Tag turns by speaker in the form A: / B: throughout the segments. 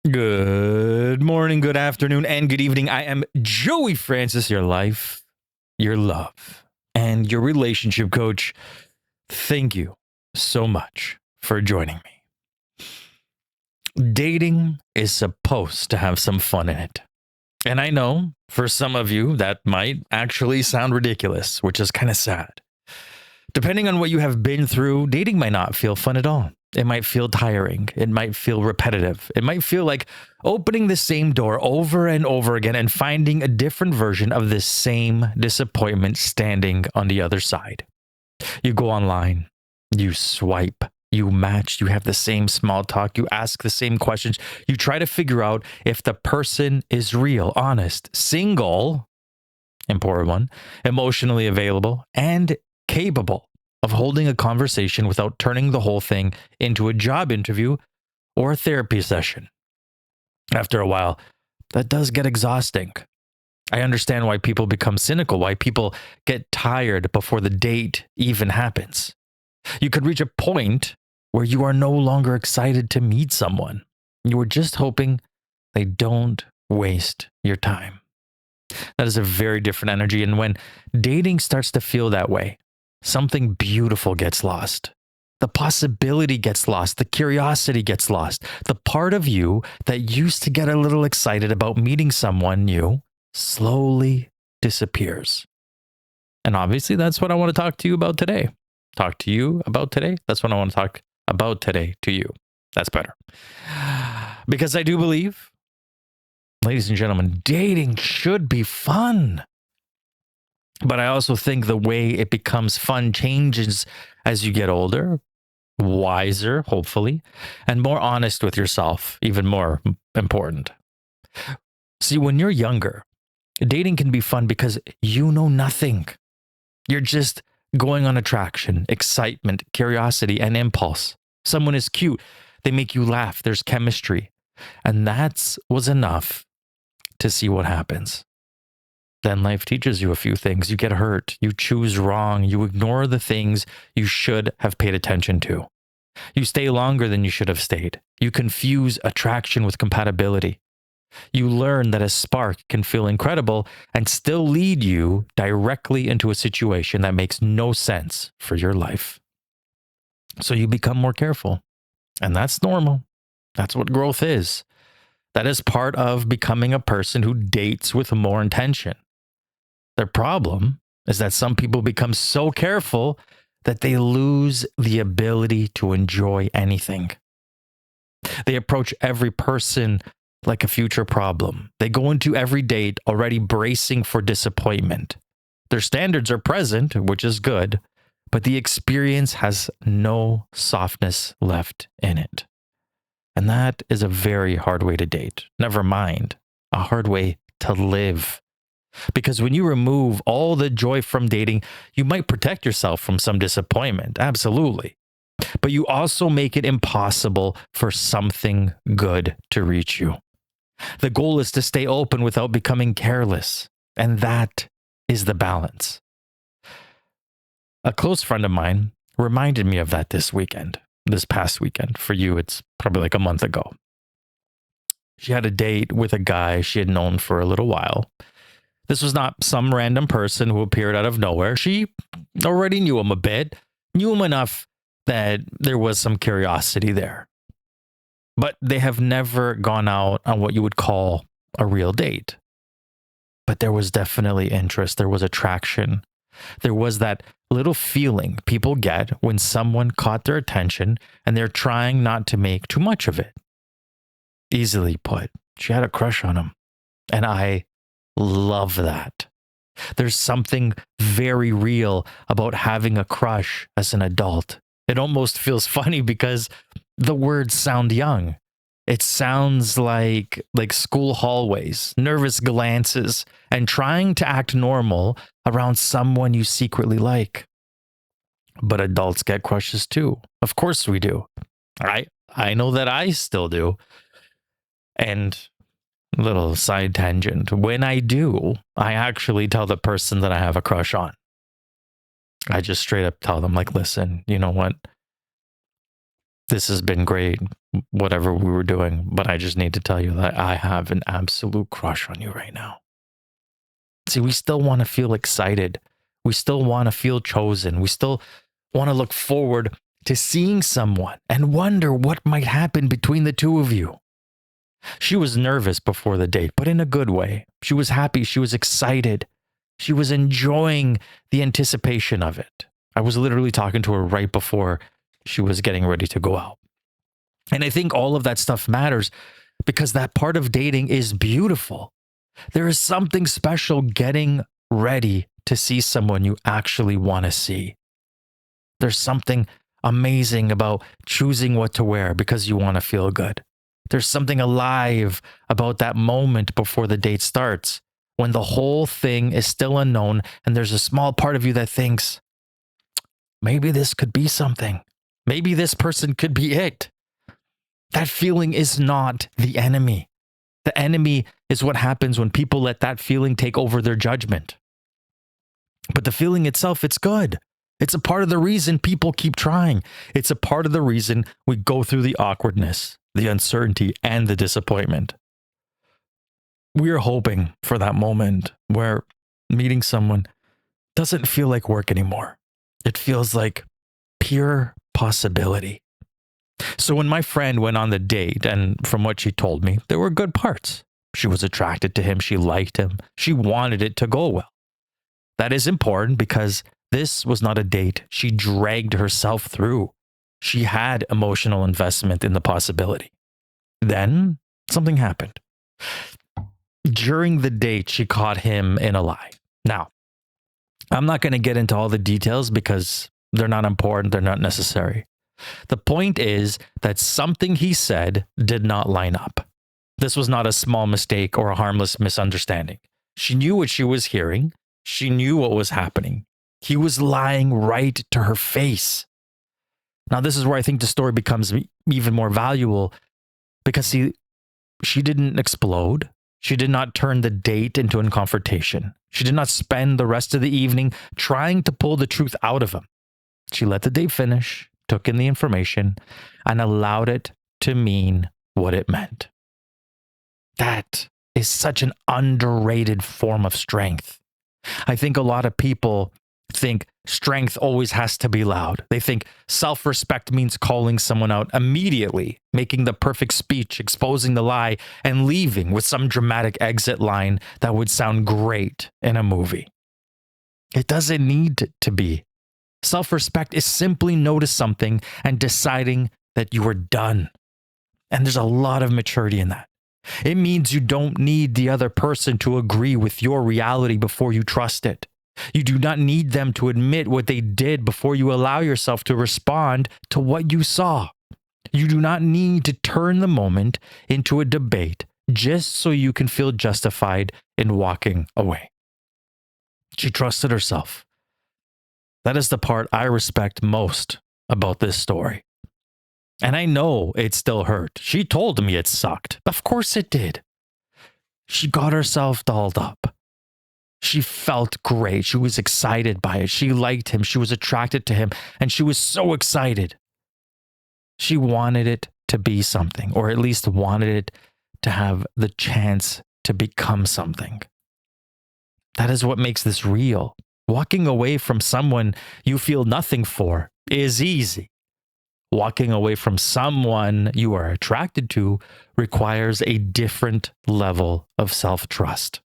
A: Good morning, good afternoon, and good evening. I am Joey Francis, your life, your love, and your relationship coach. Thank you so much for joining me. Dating is supposed to have some fun in it. And I know for some of you that might actually sound ridiculous, which is kind of sad. Depending on what you have been through, dating might not feel fun at all. It might feel tiring. It might feel repetitive. It might feel like opening the same door over and over again and finding a different version of the same disappointment standing on the other side. You go online, you swipe, you match, you have the same small talk, you ask the same questions, you try to figure out if the person is real, honest, single, important one, emotionally available, and capable of holding a conversation without turning the whole thing into a job interview or a therapy session. After a while, that does get exhausting. I understand why people become cynical, why people get tired before the date even happens. You could reach a point where you are no longer excited to meet someone. You are just hoping they don't waste your time. That is a very different energy. And when dating starts to feel that way, something beautiful gets lost. The possibility gets lost. The curiosity gets lost. The part of you that used to get a little excited about meeting someone new slowly disappears. And obviously, that's what I want to talk to you about today. Talk to you about today. That's what I want to talk about today to you. That's better. Because I do believe, ladies and gentlemen, dating should be fun. But I also think the way it becomes fun changes as you get older, wiser, hopefully, and more honest with yourself, even more important. See, when you're younger, dating can be fun because you know nothing. You're just going on attraction, excitement, curiosity, and impulse. Someone is cute. They make you laugh. There's chemistry. And that was enough to see what happens. Then life teaches you a few things. You get hurt. You choose wrong. You ignore the things you should have paid attention to. You stay longer than you should have stayed. You confuse attraction with compatibility. You learn that a spark can feel incredible and still lead you directly into a situation that makes no sense for your life. So you become more careful. And that's normal. That's what growth is. That is part of becoming a person who dates with more intention. Their problem is that some people become so careful that they lose the ability to enjoy anything. They approach every person like a future problem. They go into every date already bracing for disappointment. Their standards are present, which is good, but the experience has no softness left in it. And that is a very hard way to date. Never mind, a hard way to live. Because when you remove all the joy from dating, you might protect yourself from some disappointment. Absolutely. But you also make it impossible for something good to reach you. The goal is to stay open without becoming careless. And that is the balance. A close friend of mine reminded me of that this past weekend. For you, it's probably like a month ago. She had a date with a guy she had known for a little while. This was not some random person who appeared out of nowhere. She already knew him a bit, knew him enough that there was some curiosity there. But they have never gone out on what you would call a real date. But there was definitely interest. There was attraction. There was that little feeling people get when someone caught their attention and they're trying not to make too much of it. Easily put, she had a crush on him. And I love that. There's something very real about having a crush as an adult. It almost feels funny because the words sound young. It sounds like school hallways, nervous glances, and trying to act normal around someone you secretly like. But adults get crushes too. Of course we do. I know that I still do. And little side tangent. When I do, I actually tell the person that I have a crush on. I just straight up tell them, like, listen, you know what? This has been great, whatever we were doing, but I just need to tell you that I have an absolute crush on you right now. See, we still want to feel excited. We still want to feel chosen. We still want to look forward to seeing someone and wonder what might happen between the two of you. She was nervous before the date, but in a good way. She was happy. She was excited. She was enjoying the anticipation of it. I was literally talking to her right before she was getting ready to go out. And I think all of that stuff matters because that part of dating is beautiful. There is something special getting ready to see someone you actually want to see. There's something amazing about choosing what to wear because you want to feel good. There's something alive about that moment before the date starts, when the whole thing is still unknown and there's a small part of you that thinks, maybe this could be something. Maybe this person could be it. That feeling is not the enemy. The enemy is what happens when people let that feeling take over their judgment. But the feeling itself, it's good. It's a part of the reason people keep trying. It's a part of the reason we go through the awkwardness, the uncertainty, and the disappointment. We are hoping for that moment where meeting someone doesn't feel like work anymore. It feels like pure possibility. So when my friend went on the date, and from what she told me, there were good parts. She was attracted to him. She liked him. She wanted it to go well. That is important because this was not a date she dragged herself through. She had emotional investment in the possibility. Then something happened. During the date, she caught him in a lie. Now, I'm not going to get into all the details because they're not important. They're not necessary. The point is that something he said did not line up. This was not a small mistake or a harmless misunderstanding. She knew what she was hearing. She knew what was happening. He was lying right to her face. Now, this is where I think the story becomes even more valuable because she didn't explode. She did not turn the date into a confrontation. She did not spend the rest of the evening trying to pull the truth out of him. She let the date finish, took in the information, and allowed it to mean what it meant. That is such an underrated form of strength. I think a lot of people think strength always has to be loud. They think self-respect means calling someone out immediately, making the perfect speech, exposing the lie, and leaving with some dramatic exit line that would sound great in a movie. It doesn't need to be. Self-respect is simply notice something and deciding that you are done. And there's a lot of maturity in that. It means you don't need the other person to agree with your reality before you trust it. You do not need them to admit what they did before you allow yourself to respond to what you saw. You do not need to turn the moment into a debate just so you can feel justified in walking away. She trusted herself. That is the part I respect most about this story. And I know it still hurt. She told me it sucked. Of course it did. She got herself dolled up. She felt great. She was excited by it. She liked him. She was attracted to him. And she was so excited. She wanted it to be something, or at least wanted it to have the chance to become something. That is what makes this real. Walking away from someone you feel nothing for is easy. Walking away from someone you are attracted to requires a different level of self-trust.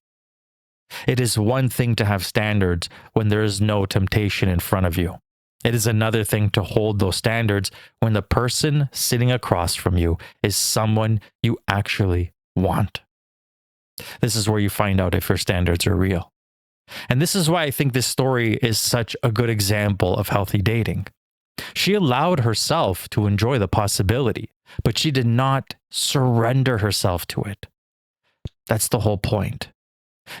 A: It is one thing to have standards when there is no temptation in front of you. It is another thing to hold those standards when the person sitting across from you is someone you actually want. This is where you find out if your standards are real. And this is why I think this story is such a good example of healthy dating. She allowed herself to enjoy the possibility, but she did not surrender herself to it. That's the whole point.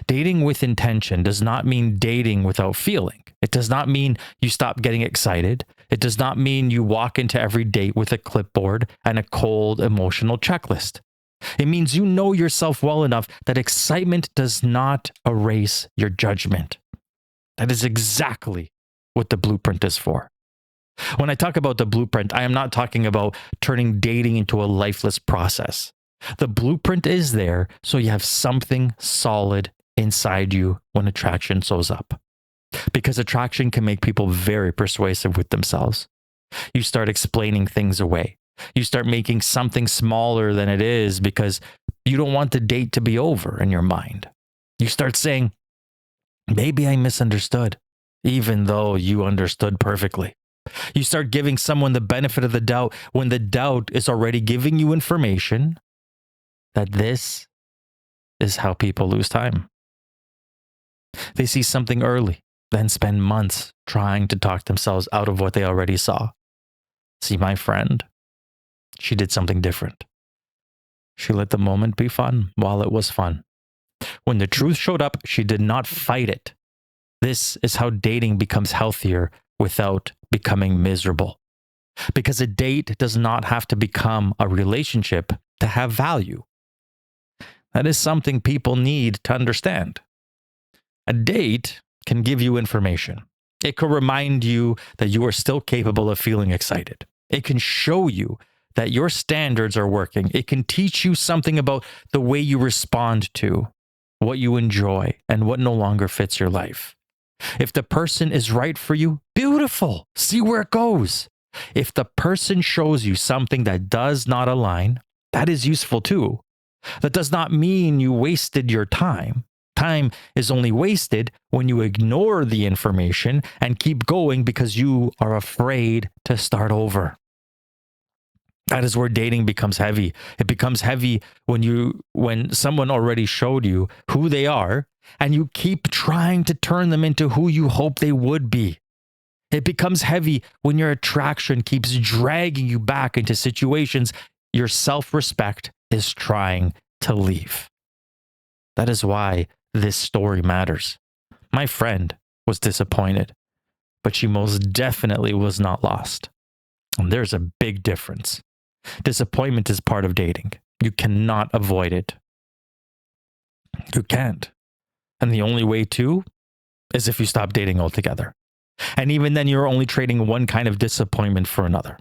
A: Dating with intention does not mean dating without feeling. It does not mean you stop getting excited. It does not mean you walk into every date with a clipboard and a cold emotional checklist. It means you know yourself well enough that excitement does not erase your judgment. That is exactly what the blueprint is for. When I talk about the blueprint, I am not talking about turning dating into a lifeless process. The blueprint is there so you have something solid inside you when attraction shows up. Because attraction can make people very persuasive with themselves. You start explaining things away. You start making something smaller than it is because you don't want the date to be over in your mind. You start saying, maybe I misunderstood, even though you understood perfectly. You start giving someone the benefit of the doubt when the doubt is already giving you information that this is how people lose time. They see something early, then spend months trying to talk themselves out of what they already saw. See, my friend, she did something different. She let the moment be fun while it was fun. When the truth showed up, she did not fight it. This is how dating becomes healthier without becoming miserable. Because a date does not have to become a relationship to have value. That is something people need to understand. A date can give you information. It can remind you that you are still capable of feeling excited. It can show you that your standards are working. It can teach you something about the way you respond to what you enjoy and what no longer fits your life. If the person is right for you, beautiful. See where it goes. If the person shows you something that does not align, that is useful too. That does not mean you wasted your time. Time is only wasted when you ignore the information and keep going because you are afraid to start over. That is where dating becomes heavy. It becomes heavy when someone already showed you who they are and you keep trying to turn them into who you hope they would be. It becomes heavy when your attraction keeps dragging you back into situations your self-respect is trying to leave. That is why this story matters. My friend was disappointed, but she most definitely was not lost. And there's a big difference. Disappointment is part of dating. You cannot avoid it. You can't. And the only way to is if you stop dating altogether. And even then, you're only trading one kind of disappointment for another.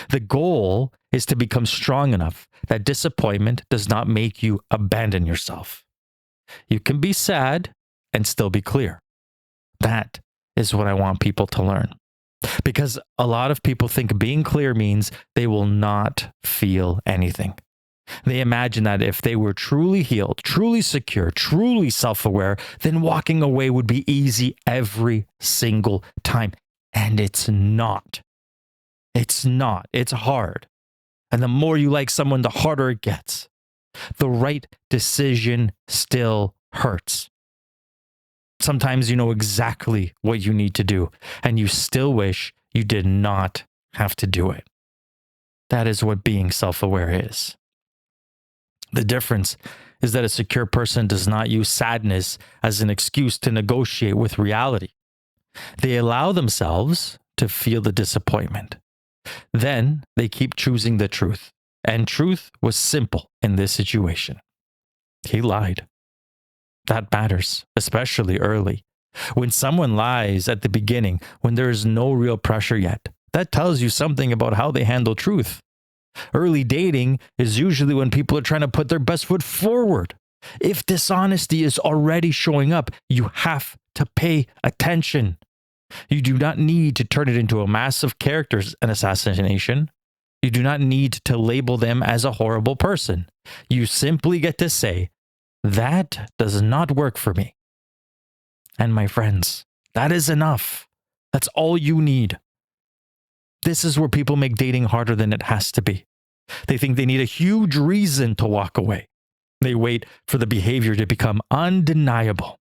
A: The goal is to become strong enough that disappointment does not make you abandon yourself. You can be sad and still be clear. That is what I want people to learn. Because a lot of people think being clear means they will not feel anything. They imagine that if they were truly healed, truly secure, truly self-aware, then walking away would be easy every single time. And it's not. It's not. It's hard. And the more you like someone, the harder it gets. The right decision still hurts. Sometimes you know exactly what you need to do, and you still wish you did not have to do it. That is what being self-aware is. The difference is that a secure person does not use sadness as an excuse to negotiate with reality. They allow themselves to feel the disappointment. Then they keep choosing the truth. And truth was simple in this situation. He lied. That matters, especially early. When someone lies at the beginning, when there is no real pressure yet, that tells you something about how they handle truth. Early dating is usually when people are trying to put their best foot forward. If dishonesty is already showing up, you have to pay attention. You do not need to turn it into a massive character assassination. You do not need to label them as a horrible person. You simply get to say, that does not work for me. And my friends, that is enough. That's all you need. This is where people make dating harder than it has to be. They think they need a huge reason to walk away. They wait for the behavior to become undeniable.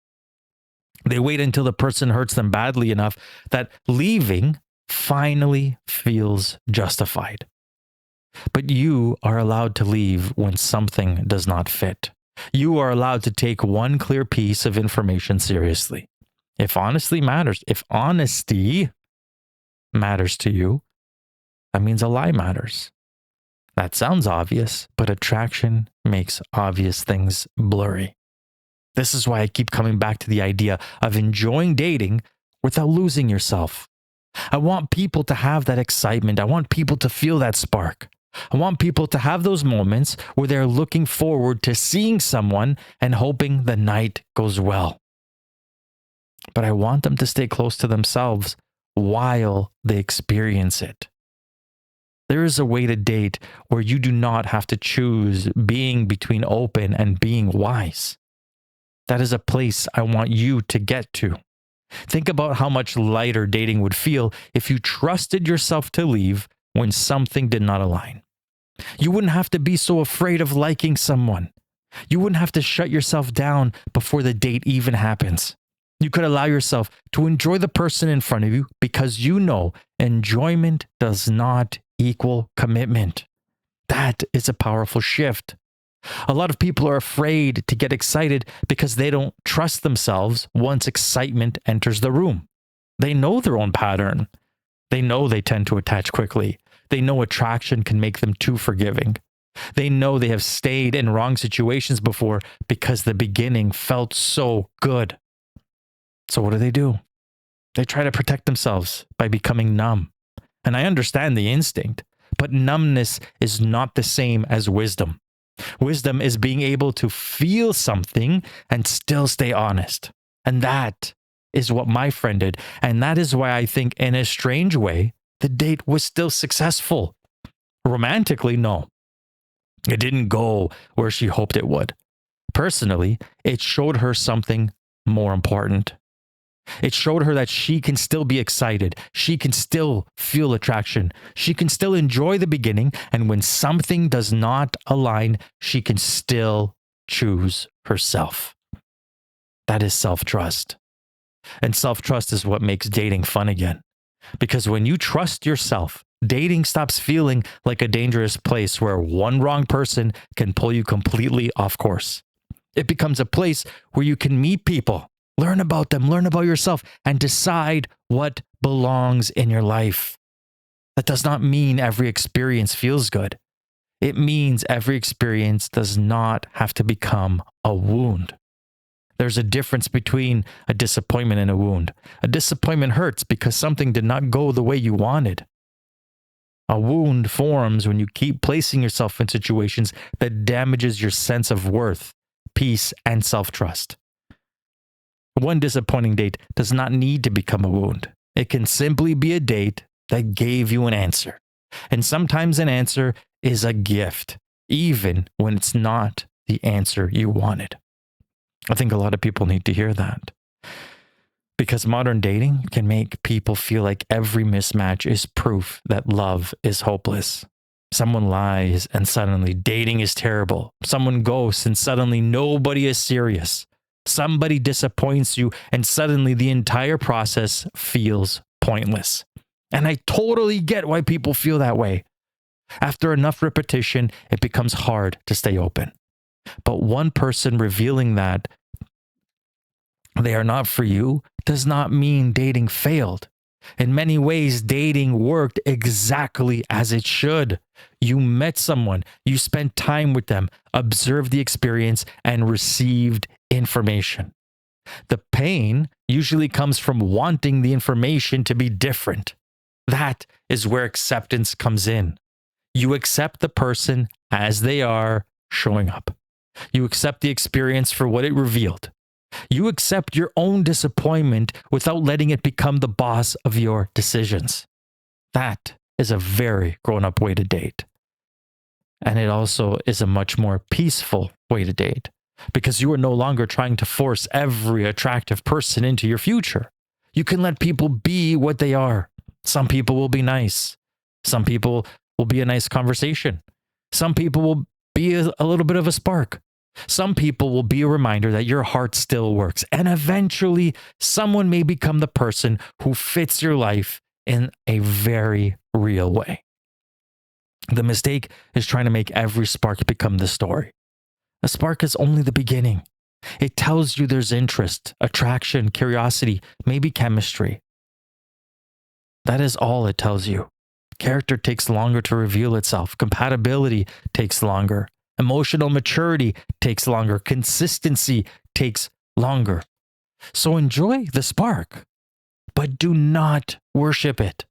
A: They wait until the person hurts them badly enough that leaving finally feels justified. But you are allowed to leave when something does not fit. You are allowed to take one clear piece of information seriously. If honesty matters to you, that means a lie matters. That sounds obvious, but attraction makes obvious things blurry. This is why I keep coming back to the idea of enjoying dating without losing yourself. I want people to have that excitement. I want people to feel that spark. I want people to have those moments where they're looking forward to seeing someone and hoping the night goes well. But I want them to stay close to themselves while they experience it. There is a way to date where you do not have to choose being between open and being wise. That is a place I want you to get to. Think about how much lighter dating would feel if you trusted yourself to leave when something did not align. You wouldn't have to be so afraid of liking someone. You wouldn't have to shut yourself down before the date even happens. You could allow yourself to enjoy the person in front of you because you know enjoyment does not equal commitment. That is a powerful shift. A lot of people are afraid to get excited because they don't trust themselves once excitement enters the room. They know their own pattern. They know they tend to attach quickly. They know attraction can make them too forgiving. They know they have stayed in wrong situations before because the beginning felt so good. So what do? They try to protect themselves by becoming numb. And I understand the instinct, but numbness is not the same as wisdom. Wisdom is being able to feel something and still stay honest. And that is what my friend did. And that is why I think, in a strange way, the date was still successful. Romantically, no. It didn't go where she hoped it would. Personally, it showed her something more important. It showed her that she can still be excited. She can still feel attraction. She can still enjoy the beginning. And when something does not align, she can still choose herself. That is self-trust. And self-trust is what makes dating fun again. Because when you trust yourself, dating stops feeling like a dangerous place where one wrong person can pull you completely off course. It becomes a place where you can meet people, learn about them, learn about yourself, and decide what belongs in your life. That does not mean every experience feels good. It means every experience does not have to become a wound. There's a difference between a disappointment and a wound. A disappointment hurts because something did not go the way you wanted. A wound forms when you keep placing yourself in situations that damages your sense of worth, peace, and self-trust. One disappointing date does not need to become a wound. It can simply be a date that gave you an answer. And sometimes an answer is a gift, even when it's not the answer you wanted. I think a lot of people need to hear that. Because modern dating can make people feel like every mismatch is proof that love is hopeless. Someone lies and suddenly dating is terrible. Someone ghosts and suddenly nobody is serious. Somebody disappoints you and suddenly the entire process feels pointless. And I totally get why people feel that way. After enough repetition, it becomes hard to stay open. But one person revealing that they are not for you does not mean dating failed. In many ways, dating worked exactly as it should. You met someone, you spent time with them, observed the experience, and received information. The pain usually comes from wanting the information to be different. That is where acceptance comes in. You accept the person as they are showing up. You accept the experience for what it revealed. You accept your own disappointment without letting it become the boss of your decisions. That is a very grown-up way to date. And it also is a much more peaceful way to date because you are no longer trying to force every attractive person into your future. You can let people be what they are. Some people will be nice. Some people will be a nice conversation. Some people will be a little bit of a spark. Some people will be a reminder that your heart still works. And eventually, someone may become the person who fits your life in a very real way. The mistake is trying to make every spark become the story. A spark is only the beginning. It tells you there's interest, attraction, curiosity, maybe chemistry. That is all it tells you. Character takes longer to reveal itself. Compatibility takes longer. Emotional maturity takes longer. Consistency takes longer. So enjoy the spark, but do not worship it.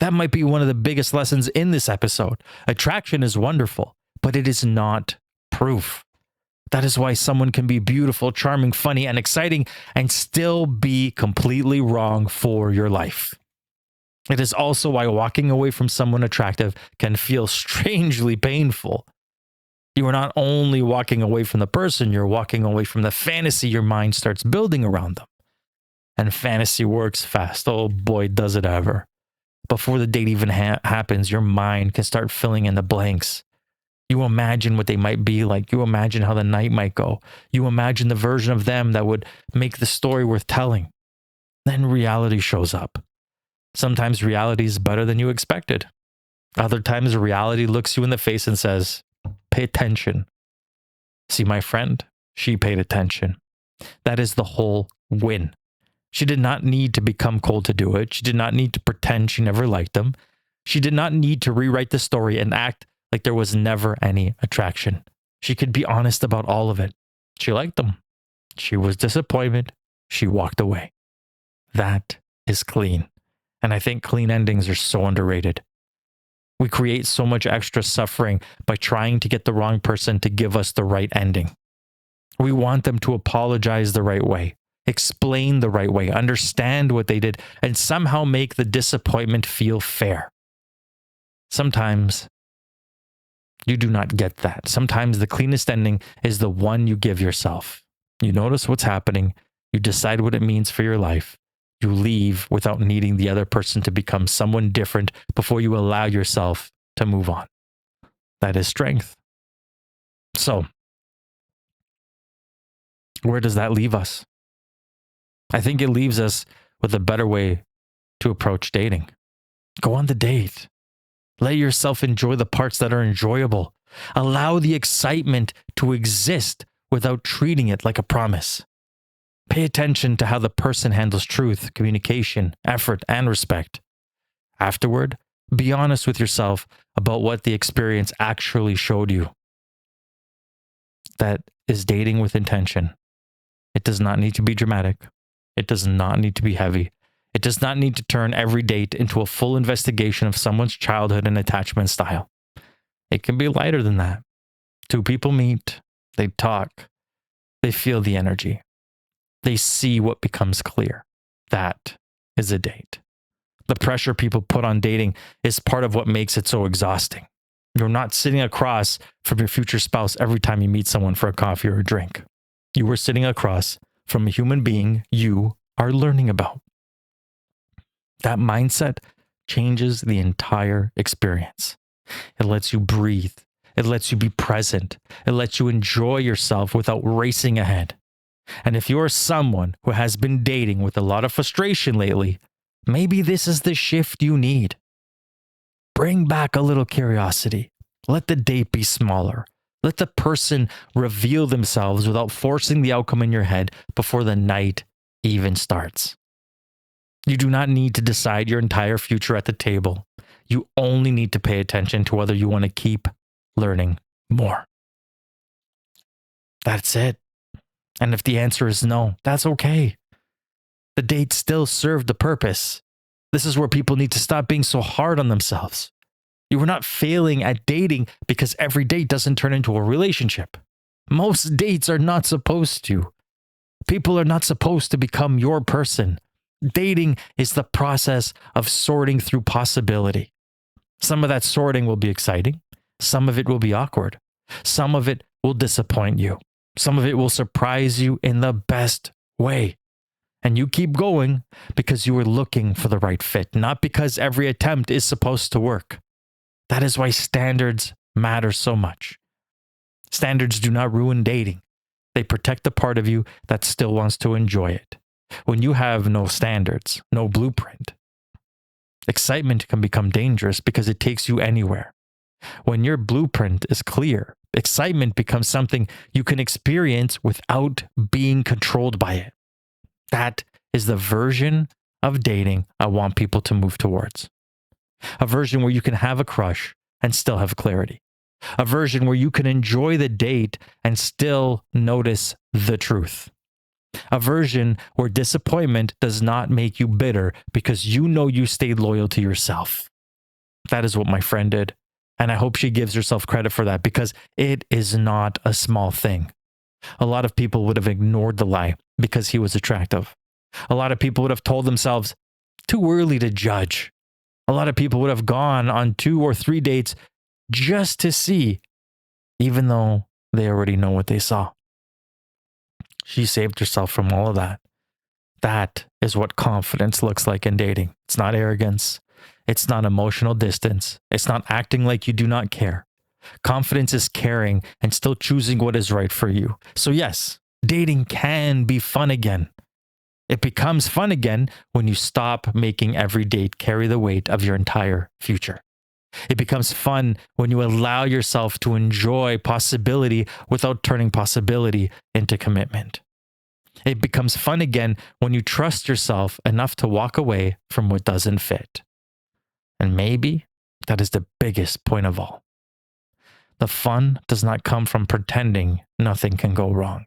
A: That might be one of the biggest lessons in this episode. Attraction is wonderful, but it is not proof. That is why someone can be beautiful, charming, funny, and exciting and still be completely wrong for your life. It is also why walking away from someone attractive can feel strangely painful. You are not only walking away from the person, you're walking away from the fantasy your mind starts building around them. And fantasy works fast. Oh boy, does it ever. Before the date even happens, your mind can start filling in the blanks. You imagine what they might be like. You imagine how the night might go. You imagine the version of them that would make the story worth telling. Then reality shows up. Sometimes reality is better than you expected. Other times reality looks you in the face and says, pay attention. See my friend? She paid attention. That is the whole win. She did not need to become cold to do it. She did not need to pretend she never liked them. She did not need to rewrite the story and act like there was never any attraction. She could be honest about all of it. She liked them. She was disappointed. She walked away. That is clean. And I think clean endings are so underrated. We create so much extra suffering by trying to get the wrong person to give us the right ending. We want them to apologize the right way, explain the right way, understand what they did, and somehow make the disappointment feel fair. Sometimes you do not get that. Sometimes the cleanest ending is the one you give yourself. You notice what's happening. You decide what it means for your life. You leave without needing the other person to become someone different before you allow yourself to move on. That is strength. So, where does that leave us? I think it leaves us with a better way to approach dating. Go on the date. Let yourself enjoy the parts that are enjoyable. Allow the excitement to exist without treating it like a promise. Pay attention to how the person handles truth, communication, effort, and respect. Afterward, be honest with yourself about what the experience actually showed you. That is dating with intention. It does not need to be dramatic. It does not need to be heavy. It does not need to turn every date into a full investigation of someone's childhood and attachment style. It can be lighter than that. Two people meet, they talk, they feel the energy. They see what becomes clear. That is a date. The pressure people put on dating is part of what makes it so exhausting. You're not sitting across from your future spouse every time you meet someone for a coffee or a drink. You are sitting across from a human being you are learning about. That mindset changes the entire experience. It lets you breathe. It lets you be present. It lets you enjoy yourself without racing ahead. And if you're someone who has been dating with a lot of frustration lately, maybe this is the shift you need. Bring back a little curiosity. Let the date be smaller. Let the person reveal themselves without forcing the outcome in your head before the night even starts. You do not need to decide your entire future at the table. You only need to pay attention to whether you want to keep learning more. That's it. And if the answer is no, that's okay. The date still served the purpose. This is where people need to stop being so hard on themselves. You are not failing at dating because every date doesn't turn into a relationship. Most dates are not supposed to. People are not supposed to become your person. Dating is the process of sorting through possibility. Some of that sorting will be exciting. Some of it will be awkward. Some of it will disappoint you. Some of it will surprise you in the best way. And you keep going because you are looking for the right fit, not because every attempt is supposed to work. That is why standards matter so much. Standards do not ruin dating. They protect the part of you that still wants to enjoy it. When you have no standards, no blueprint, excitement can become dangerous because it takes you anywhere. When your blueprint is clear, excitement becomes something you can experience without being controlled by it. That is the version of dating I want people to move towards. A version where you can have a crush and still have clarity. A version where you can enjoy the date and still notice the truth. A version where disappointment does not make you bitter because you know you stayed loyal to yourself. That is what my friend did. And I hope she gives herself credit for that because it is not a small thing. A lot of people would have ignored the lie because he was attractive. A lot of people would have told themselves, too early to judge. A lot of people would have gone on 2 or 3 dates just to see, even though they already know what they saw. She saved herself from all of that. That is what confidence looks like in dating. It's not arrogance. It's not emotional distance. It's not acting like you do not care. Confidence is caring and still choosing what is right for you. So yes, dating can be fun again. It becomes fun again when you stop making every date carry the weight of your entire future. It becomes fun when you allow yourself to enjoy possibility without turning possibility into commitment. It becomes fun again when you trust yourself enough to walk away from what doesn't fit. And maybe that is the biggest point of all. The fun does not come from pretending nothing can go wrong.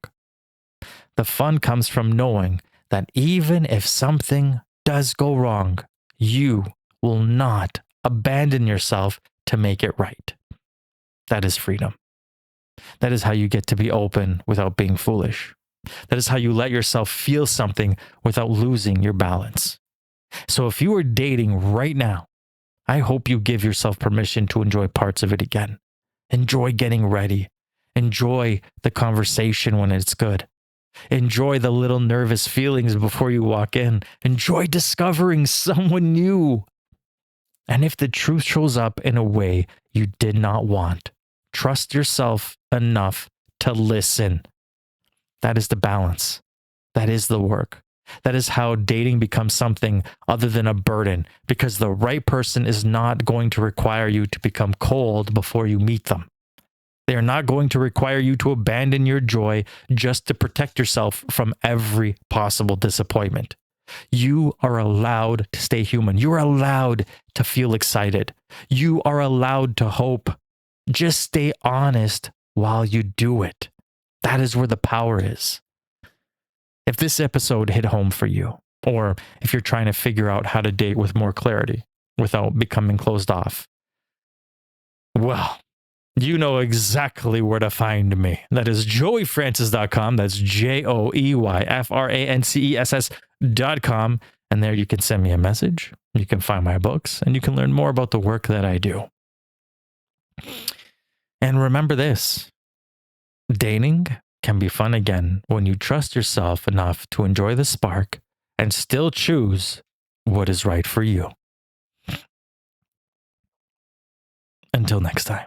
A: The fun comes from knowing that even if something does go wrong, you will not abandon yourself to make it right. That is freedom. That is how you get to be open without being foolish. That is how you let yourself feel something without losing your balance. So if you are dating right now, I hope you give yourself permission to enjoy parts of it again. Enjoy getting ready. Enjoy the conversation when it's good. Enjoy the little nervous feelings before you walk in. Enjoy discovering someone new. And if the truth shows up in a way you did not want, trust yourself enough to listen. That is the balance. That is the work. That is how dating becomes something other than a burden, because the right person is not going to require you to become cold before you meet them. They are not going to require you to abandon your joy just to protect yourself from every possible disappointment. You are allowed to stay human. You are allowed to feel excited. You are allowed to hope. Just stay honest while you do it. That is where the power is. If this episode hit home for you, or if you're trying to figure out how to date with more clarity without becoming closed off, well, you know exactly where to find me. That is joeyfrancis.com. That's joeyfrances.com. And there you can send me a message. You can find my books and you can learn more about the work that I do. And remember this, dating can be fun again when you trust yourself enough to enjoy the spark and still choose what is right for you. Until next time.